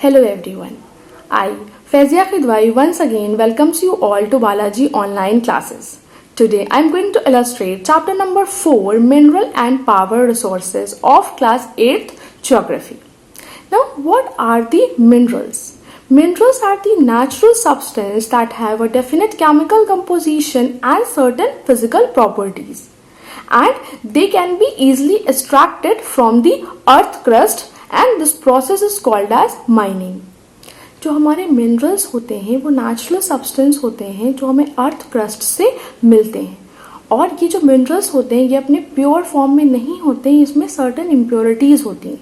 Hello everyone. I, Faizia Khidwai, once again welcomes you all to Balaji online classes. Today I am going to illustrate chapter number 4, Mineral and Power Resources of class 8th Geography. Now, what are the minerals? Minerals are the natural substance that have a definite chemical composition and certain physical properties, and they can be easily extracted from the earth crust, and this process is called as mining. जो हमारे minerals होते हैं वो natural substance होते हैं जो हमें earth crust से मिलते हैं, और ये जो मिनरल्स होते हैं ये अपने प्योर फॉर्म में नहीं होते हैं, इसमें सर्टेन इम्प्योरिटीज होती हैं,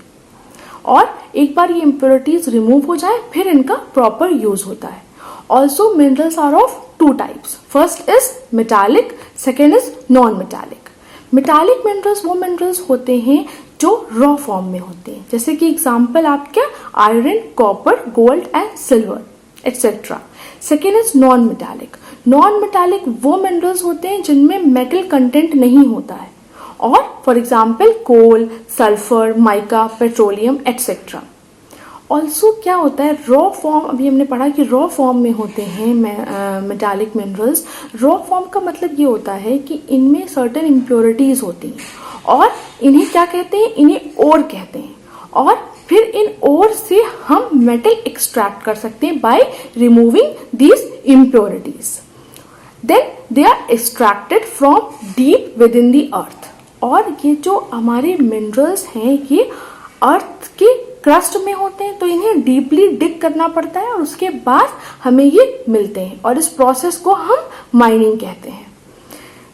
और एक बार ये इम्प्योरिटीज रिमूव हो जाए फिर इनका प्रॉपर यूज होता है. Also minerals are of two types. First is metallic, second is non metallic. Metallic minerals वो मिनरल्स होते हैं जो रॉ फॉर्म में होते हैं, जैसे कि एग्जाम्पल आपके iron, copper, gold and silver etcetera. Second is non metallic. Non metallic वो मिनरल्स होते हैं जिनमें मेटल कंटेंट नहीं होता है, और for example coal, sulphur, mica, petroleum etcetera. Also क्या होता है, रॉ फॉर्म, अभी हमने पढ़ा कि रॉ फॉर्म में होते हैं मेटालिक मिनरल्स. रॉ फॉर्म का मतलब ये होता है कि इनमें सर्टेन इम्प्योरिटीज होती हैं, और इन्हें क्या कहते हैं, इन्हें ओर कहते हैं, और फिर इन ओर से हम मेटल एक्सट्रैक्ट कर सकते हैं by removing these impurities. Then they are extracted from deep within the earth. और ये जो हमारे मिनरल्स हैं ये अर्थ के क्रस्ट में होते हैं, तो इन्हें डीपली डिग करना पड़ता है और उसके बाद हमें ये मिलते हैं, और इस प्रोसेस को हम माइनिंग कहते हैं.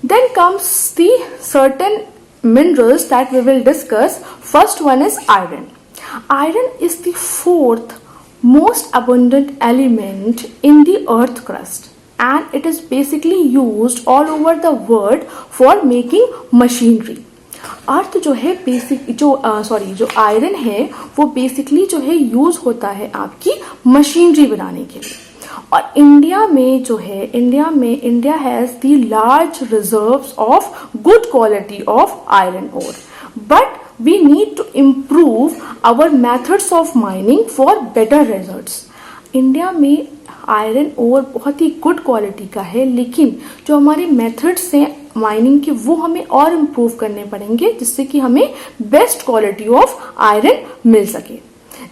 Then comes the certain minerals that we will discuss. First one is iron. Iron is the fourth most abundant element in the earth crust, and it is basically used all over the world for making machinery. अर्थ जो है जो iron है वो basically जो है use होता है आपकी मशीनरी बनाने के लिए. और इंडिया में जो है, India has the large reserves of good quality of iron ore, but we need to improve our methods of mining for better results. India में आयरन ओर बहुत ही गुड क्वालिटी का है, लेकिन जो हमारे मेथड्स हैं माइनिंग के वो हमें और इम्प्रूव करने पड़ेंगे, जिससे कि हमें बेस्ट क्वालिटी ऑफ आयरन मिल सके.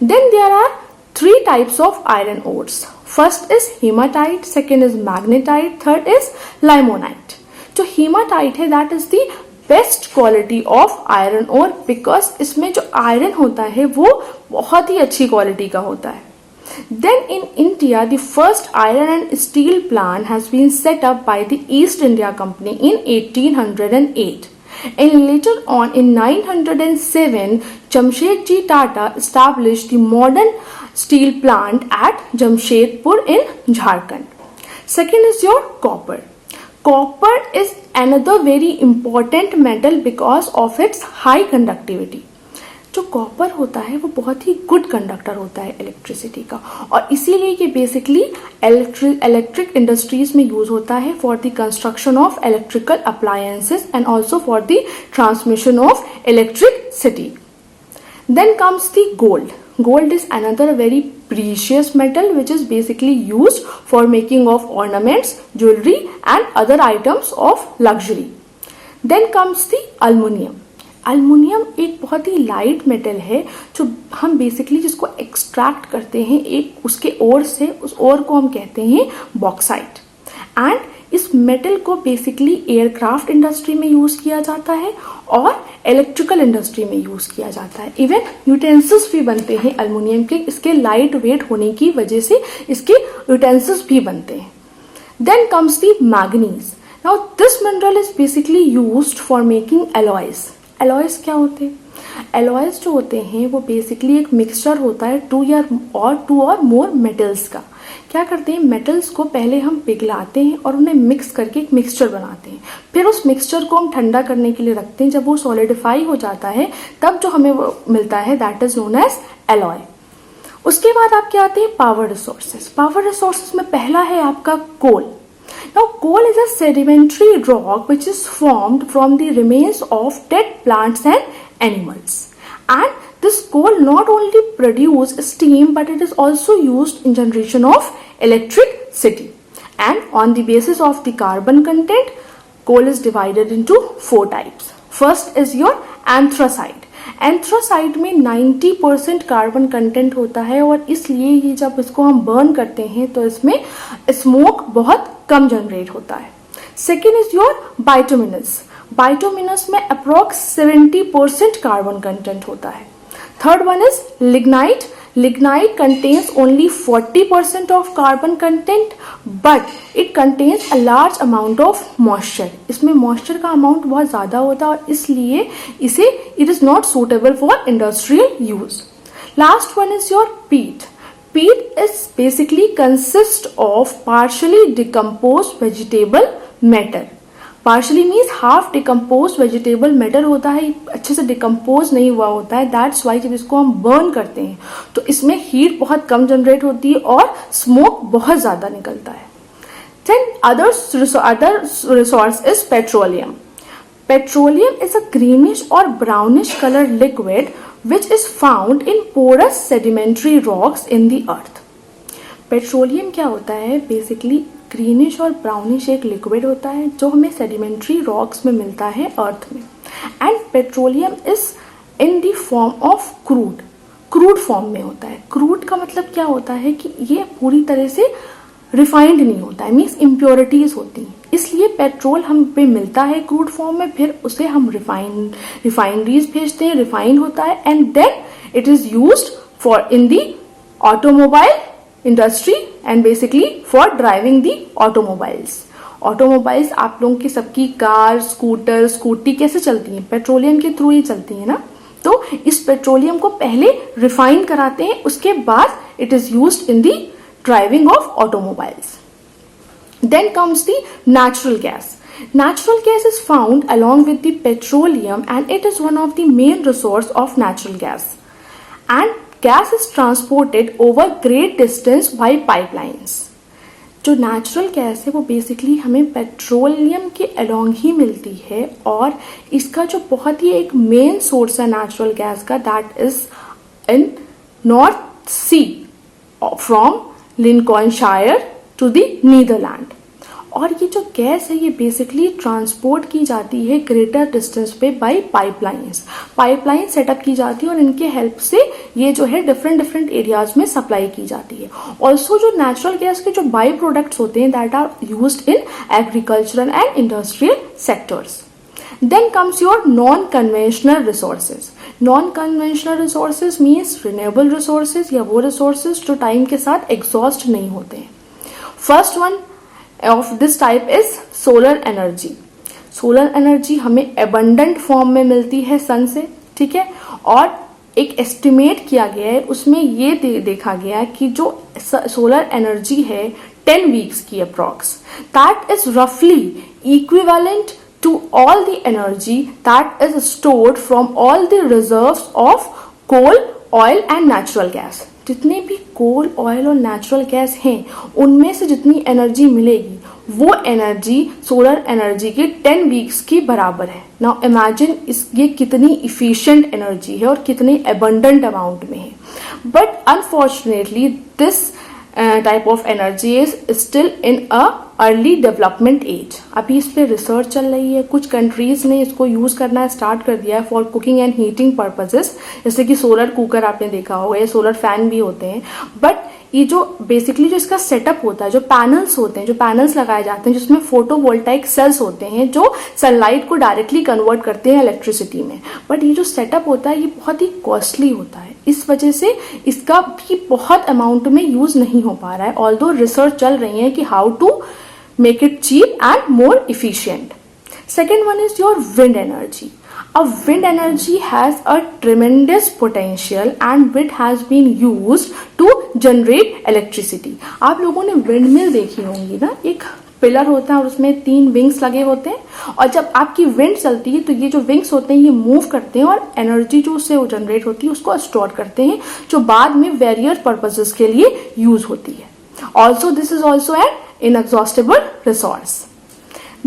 Then there are 3 types of iron ores. First is hematite, second is magnetite, third is limonite. जो hematite है that is the best quality of iron ore because इसमें जो iron होता है वो बहुत ही अच्छी क्वालिटी का होता है. Then in India, the first iron and steel plant has been set up by the East India Company in 1808. And later on in 907, Jamshedji Tata established the modern steel plant at Jamshedpur in Jharkhand. Second is your copper. Copper is another very important metal because of its high conductivity. जो copper होता है वो बहुत ही good conductor होता है electricity का, और इसीलिए ये बेसिकली इलेक्ट्रिक इंडस्ट्रीज में यूज होता है for the construction of electrical appliances and also for the transmission of electricity. Then comes the gold. Gold is another very precious metal which is basically used for making of ornaments, jewelry and other items of luxury. Then comes the aluminium. Aluminium एक बहुत ही light metal है जो हम basically जिसको extract करते हैं एक उसके ओर से, उस ओर को हम कहते हैं बॉक्साइट. एंड इस मेटल को बेसिकली एयरक्राफ्ट इंडस्ट्री में यूज किया जाता है और इलेक्ट्रिकल इंडस्ट्री में यूज किया जाता है. इवन यूटेंसिल्स भी बनते हैं अल्युमिनियम के, इसके लाइट वेट होने की वजह से इसके यूटेंसिल्स भी बनते हैं. Then comes the manganese. Now this mineral is basically used for making alloys. Alloys क्या होते हैं? एलॉयज जो होते हैं वो बेसिकली एक मिक्सचर होता है टू और मोर मेटल्स का. क्या करते हैं, मेटल्स को पहले हम पिघलाते हैं और उन्हें मिक्स करके एक मिक्सचर बनाते हैं, फिर उस मिक्सचर को हम ठंडा करने के लिए रखते हैं. जब वो सॉलिडिफाई हो जाता है तब जो हमें वो मिलता है that is known as alloy. उसके बाद आपके आते हैं पावर रिसोर्सेज. पावर रिसोर्सेज में पहला है आपका कोल. Now, coal is a sedimentary rock which is formed from the remains of dead plants and animals. And This coal not only produce steam but it is also used in generation of electricity. And on the basis of the carbon content, coal is divided into 4 types. First is your anthracite. एंथ्रासाइड में 90% carbon content होता है और इसलिए ये जब इसको हम burn करते हैं तो इसमें स्मोक बहुत कम जनरेट होता है. Second is your bituminous. Bituminous में अप्रोक्स 70% कार्बन कंटेंट होता है. Third one is lignite. Lignite contains only 40% of carbon content, but it contains a large amount of moisture. इसमें moisture का amount बहुत ज़्यादा होता है और इसलिए इसे it is not suitable for industrial use. Last one is your peat. Peat is basically consist of partially decomposed vegetable matter. Partially means half decompose vegetable matter होता है, अच्छे से डिकम्पोज नहीं हुआ होता है. दैट्स वाई जब इसको हम बर्न करते हैं तो इसमें हीट बहुत कम जनरेट होती है और स्मोक बहुत ज़्यादा निकलता है. Then other resource is petroleum. Petroleum is a greenish और brownish colour liquid which is found in porous sedimentary rocks in the earth. Petroleum क्या होता है? बेसिकली ग्रीनिश और ब्राउनिश एक लिक्विड होता है जो हमें सेडिमेंट्री रॉक्स में मिलता है अर्थ में. And petroleum is in the form of crude form में होता है. क्रूड का मतलब क्या होता है कि ये पूरी तरह से रिफाइंड नहीं होता है, मीन्स इम्प्योरिटीज होती हैं. इसलिए पेट्रोल हम पे मिलता है क्रूड फॉर्म में, फिर उसे हम रिफाइनरीज भेजते हैं, रिफाइंड होता है and then it is used for in the automobile industry and basically for driving the automobiles. Automobiles आप लोगों की सबकी कार, स्कूटर, स्कूटी कैसे चलती हैं? पेट्रोलियम के थ्रू ही चलती है ना. तो इस पेट्रोलियम को पहले रिफाइन कराते हैं, उसके बाद it is used in the driving of automobiles. Then comes the natural gas. Natural gas is found along with the petroleum and it is one of the main resource of natural gas. And gas is transported over great distance by pipelines. जो natural gas है वो basically हमें petroleum के along ही मिलती है और इसका जो बहुत ही एक मेन सोर्स है नेचुरल गैस का, that is in North Sea from Lincolnshire to the Netherland. और ये जो गैस है ये बेसिकली ट्रांसपोर्ट की जाती है ग्रेटर डिस्टेंस पे बाय पाइपलाइंस. पाइपलाइन सेटअप की जाती है और इनके हेल्प से ये जो है डिफरेंट एरियाज में सप्लाई की जाती है. ऑल्सो जो नेचुरल गैस के जो बाई प्रोडक्ट्स होते हैं that are used in agricultural and industrial sectors. Then comes your non conventional resources. Non conventional resources means renewable resources या वो रिसोर्सेज जो टाइम के साथ एग्जॉस्ट नहीं होते हैं. First one of this type is solar energy. Solar energy हमें abundant form में मिलती है सन से, ठीक है. और एक एस्टिमेट किया गया है, उसमें ये देखा गया है कि जो सोलर एनर्जी है 10 वीक्स की अप्रॉक्स, दैट इज रफली equivalent to all the energy that is stored from all the reserves of coal, oil and natural gas. जितने भी कोल, ऑयल और नेचुरल गैस हैं उनमें से जितनी एनर्जी मिलेगी वो एनर्जी सोलर एनर्जी के 10 वीक्स की बराबर है. नाउ इमेजिन ये कितनी इफिशिएंट एनर्जी है और कितने अबंडेंट अमाउंट में है. But unfortunately this type of energy is still in a early development age. अभी इस पे रिसर्च चल रही है. कुछ कंट्रीज ने इसको यूज करना स्टार्ट कर दिया है for cooking and heating purposes, जैसे कि सोलर कुकर आपने देखा होगा, या सोलर फैन भी होते हैं. बट ये जो बेसिकली जो इसका सेटअप होता है, जो पैनल्स होते हैं, जो पैनल्स लगाए जाते हैं जिसमें फोटोवोल्टाइक सेल्स होते हैं जो सनलाइट को डायरेक्टली कन्वर्ट करते हैं इलेक्ट्रिसिटी में. बट ये जो सेटअप होता है ये बहुत ही कॉस्टली होता है, इस वजह से इसका भी बहुत अमाउंट में यूज नहीं हो पा रहा है. ऑल्दो रिसर्च चल रही है कि how to make it cheap and more efficient. Second one is your wind energy. A wind energy has a tremendous potential and it has been used to generate electricity. आप लोगों ने windmill देखी होंगी ना, एक पिलर होता है और उसमें 3 विंग्स लगे होते हैं और जब आपकी विंड चलती है तो ये जो विंग्स होते हैं ये मूव करते हैं और एनर्जी जो उससे जनरेट होती है उसको स्टोर करते हैं जो बाद में वेरियस पर्पसेस के लिए यूज होती है. Also this is also an inexhaustible resource.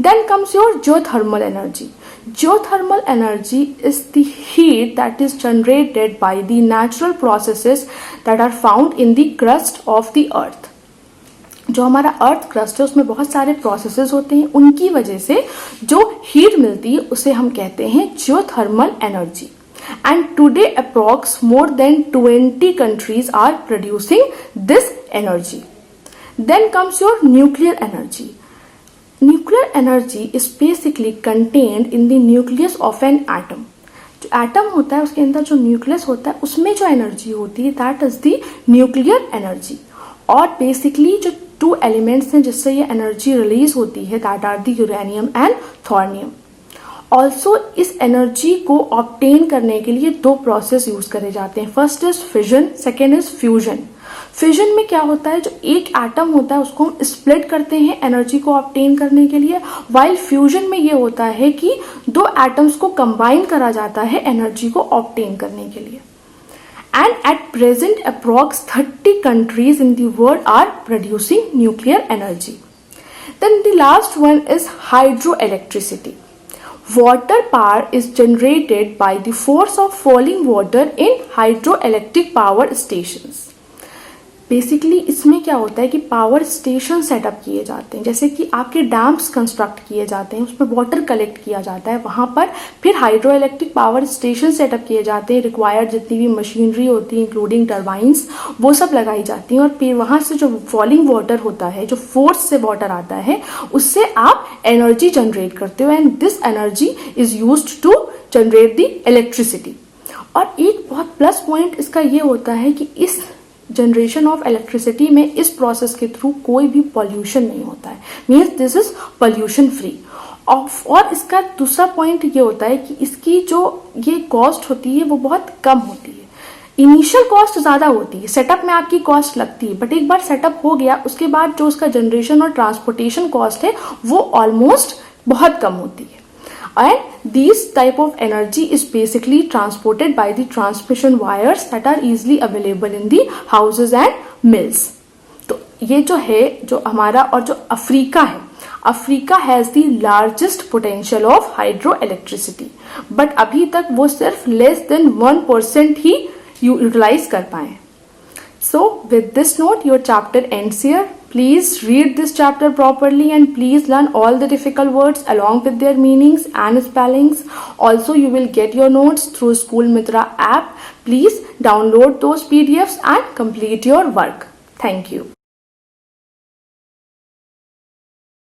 Then comes your geothermal energy. Geothermal energy is the heat that is generated by the natural processes that are found in the crust of the earth. जो हमारा earth crust है उसमें बहुत सारे processes होते हैं, उनकी वजह से जो हीट मिलती है उसे हम कहते हैं geothermal energy. And today approx more than 20 countries are producing this energy. Then comes your nuclear energy. Nuclear energy is basically contained in the nucleus of an atom. जो एटम होता है उसके अंदर जो न्यूक्लियस होता है उसमें जो एनर्जी होती है that is the nuclear energy. और बेसिकली जो टू एलिमेंट्स हैं जिससे ये एनर्जी रिलीज होती है that are the uranium and thorium. Also इस एनर्जी को ऑब्टेन करने के लिए दो प्रोसेस यूज करे जाते हैं. First is fission, second is fusion. Fission में क्या होता है, जो एक एटम होता है उसको हम स्प्लिट करते हैं एनर्जी को ऑब्टेन करने के लिए, वाइल फ्यूजन में ये होता है कि दो एटम्स को कंबाइन करा जाता है एनर्जी को ऑब्टेन करने के लिए. And at present approx 30 countries in the world are producing nuclear energy. Then the last one is hydroelectricity. Water power is generated by the force of falling water in hydroelectric power stations. Basically इसमें क्या होता है कि power station setup किए जाते हैं, जैसे कि आपके डैम्स कंस्ट्रक्ट किए जाते हैं, उसमें वाटर कलेक्ट किया जाता है, वहां पर फिर hydro electric power station setup किए जाते हैं. रिक्वायर्ड जितनी भी मशीनरी होती है इंक्लूडिंग टर्बाइंस वो सब लगाई जाती हैं और फिर वहां से जो फॉलिंग वाटर होता है, जो फोर्स से वाटर आता है, उससे आप एनर्जी जनरेट करते हो and this energy is used to generate the electricity. और एक बहुत प्लस पॉइंट इसका ये होता है कि इस जनरेशन ऑफ इलेक्ट्रिसिटी में इस प्रोसेस के थ्रू कोई भी पॉल्यूशन नहीं होता है, means this is pollution free. और इसका दूसरा पॉइंट ये होता है कि इसकी जो ये कॉस्ट होती है वो बहुत कम होती है. इनिशियल कॉस्ट ज्यादा होती है, सेटअप में आपकी कॉस्ट लगती है, बट एक बार सेटअप हो गया उसके बाद जो उसका जनरेशन और ट्रांसपोर्टेशन कॉस्ट है वो ऑलमोस्ट बहुत कम होती है. And these type of energy is basically transported by the transmission wires that are easily available in the houses and mills. तो ये जो है जो हमारा और जो अफ्रीका है, Africa has the largest potential of hydro electricity, but अभी तक वो सिर्फ लेस देन 1% ही यूटिलाइज कर पाए. So with this note your chapter ends here. Please read this chapter properly and please learn all the difficult words along with their meanings and spellings. Also you will get your notes through School Mitra app. Please download those PDFs and complete your work. Thank you.